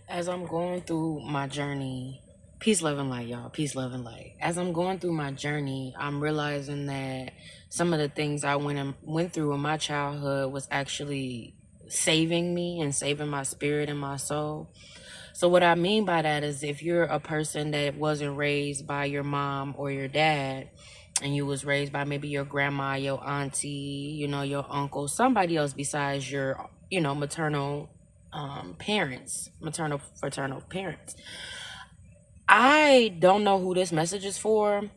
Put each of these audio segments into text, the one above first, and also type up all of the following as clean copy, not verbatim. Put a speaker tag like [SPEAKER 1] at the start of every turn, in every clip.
[SPEAKER 1] As I'm going through my journey, peace, love, and light, y'all. Peace, love, and light. As I'm going through my journey, I'm realizing that some of the things I went through in my childhood was actually saving me and saving my spirit and my soul. So what I mean by that is if you're a person that wasn't raised by your mom or your dad, and you was raised by maybe your grandma, your auntie, your uncle, somebody else besides your, maternal parents, maternal fraternal parents. I don't know who this message is for,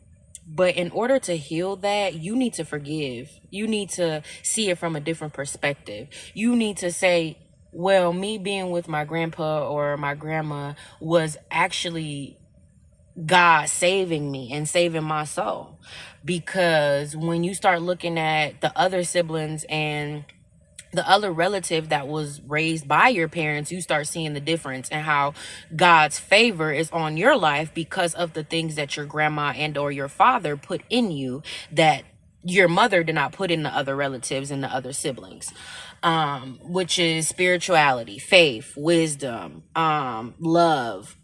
[SPEAKER 1] but in order to heal that, you need to forgive. You need to see it from a different perspective. You need to say, well, me being with my grandpa or my grandma was actually God saving me and saving my soul. Because when you start looking at the other siblings and the other relative that was raised by your parents, you start seeing the difference and how God's favor is on your life because of the things that your grandma and or your father put in you that your mother did not put in the other relatives and the other siblings, which is spirituality, faith, wisdom, love,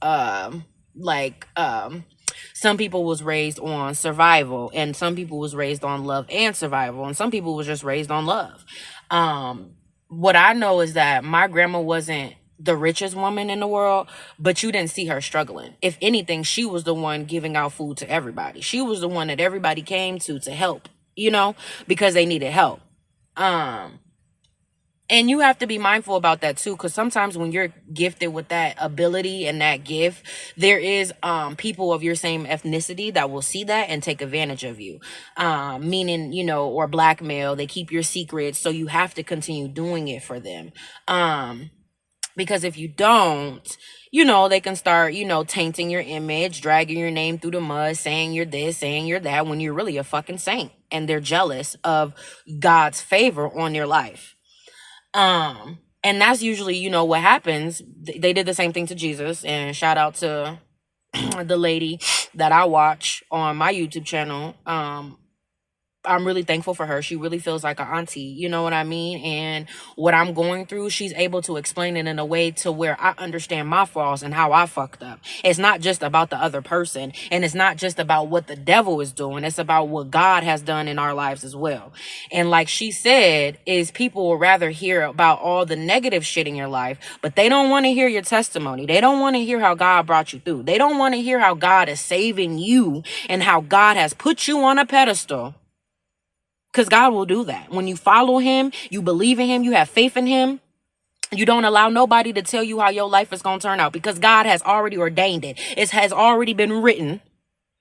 [SPEAKER 1] some people was raised on survival, and some people was raised on love and survival, and some people was just raised on love. What I know is that my grandma wasn't the richest woman in the world, but you didn't see her struggling. If anything, she was the one giving out food to everybody. She was the one that everybody came to help, because they needed help. And you have to be mindful about that too, because sometimes when you're gifted with that ability and that gift, there is people of your same ethnicity that will see that and take advantage of you. Meaning, or blackmail, they keep your secrets, so you have to continue doing it for them. Because if you don't, they can start, tainting your image, dragging your name through the mud, saying you're this, saying you're that, when you're really a fucking saint. And they're jealous of God's favor on your life. And that's usually, what happens. They did the same thing to Jesus, and shout out to the lady that I watch on my YouTube channel. I'm really thankful for her. She really feels like an auntie, you know what I mean? And what I'm going through, she's able to explain it in a way to where I understand my flaws and how I fucked up. It's not just about the other person, and it's not just about what the devil is doing. It's about what God has done in our lives as well. And like she said, is people will rather hear about all the negative shit in your life, but they don't want to hear your testimony. They don't want to hear how God brought you through. They don't want to hear how God is saving you and how God has put you on a pedestal. Because God will do that. When you follow him, you believe in him, you have faith in him, you don't allow nobody to tell you how your life is going to turn out, because God has already ordained it. It has already been written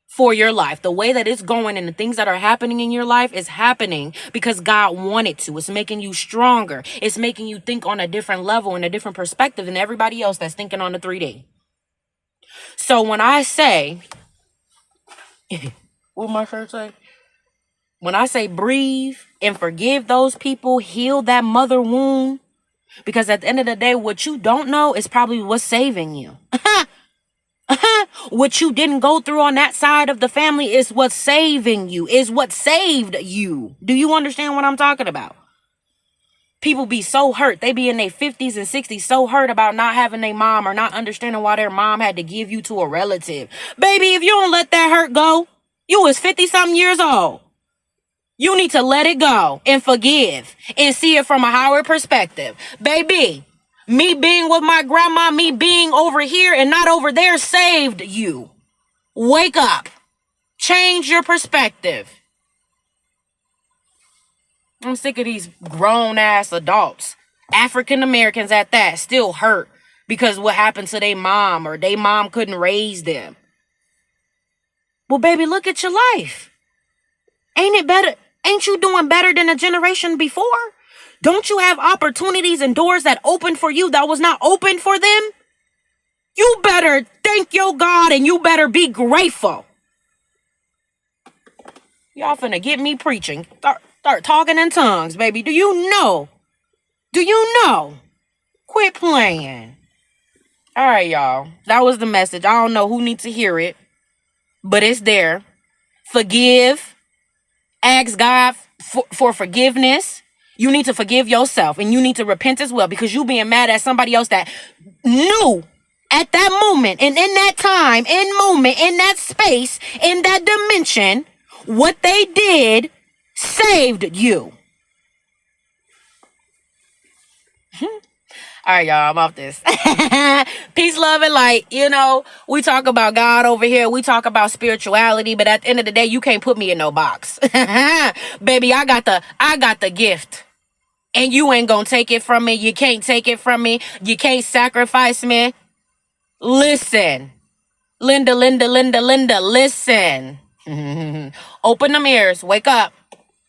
[SPEAKER 1] for your life. The way that it's going and the things that are happening in your life is happening because God wanted to. It's making you stronger. It's making you think on a different level and a different perspective than everybody else that's thinking on the 3D. So when I say, what my shirt say? When I say breathe and forgive those people, heal that mother wound, because at the end of the day, what you don't know is probably what's saving you. What you didn't go through on that side of the family is what's saving you, is what saved you. Do you understand what I'm talking about? People be so hurt. They be in their 50s and 60s so hurt about not having their mom or not understanding why their mom had to give you to a relative. Baby, if you don't let that hurt go, you was 50-something years old. You need to let it go and forgive and see it from a higher perspective. Baby, me being with my grandma, me being over here and not over there saved you. Wake up. Change your perspective. I'm sick of these grown-ass adults, African Americans at that, still hurt because what happened to their mom or their mom couldn't raise them. Well, baby, look at your life. Ain't it better? Ain't you doing better than a generation before? Don't you have opportunities and doors that open for you that was not open for them? You better thank your God and you better be grateful. Y'all finna get me preaching. Start talking in tongues, baby. Do you know? Quit playing. All right, y'all. That was the message. I don't know who needs to hear it, but it's there. Forgive. Ask God for forgiveness. You need to forgive yourself and you need to repent as well, because you being mad at somebody else that knew at that moment and in that time, in moment, in that space, in that dimension, what they did saved you. All right, y'all, I'm off this. Peace, love, and light. You know, we talk about God over here. We talk about spirituality, but at the end of the day, you can't put me in no box. Baby, I got the gift. And you ain't gonna take it from me. You can't take it from me. You can't sacrifice me. Listen. Linda, listen. Open them ears. Wake up.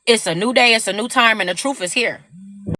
[SPEAKER 1] It's a new day. It's a new time. And the truth is here.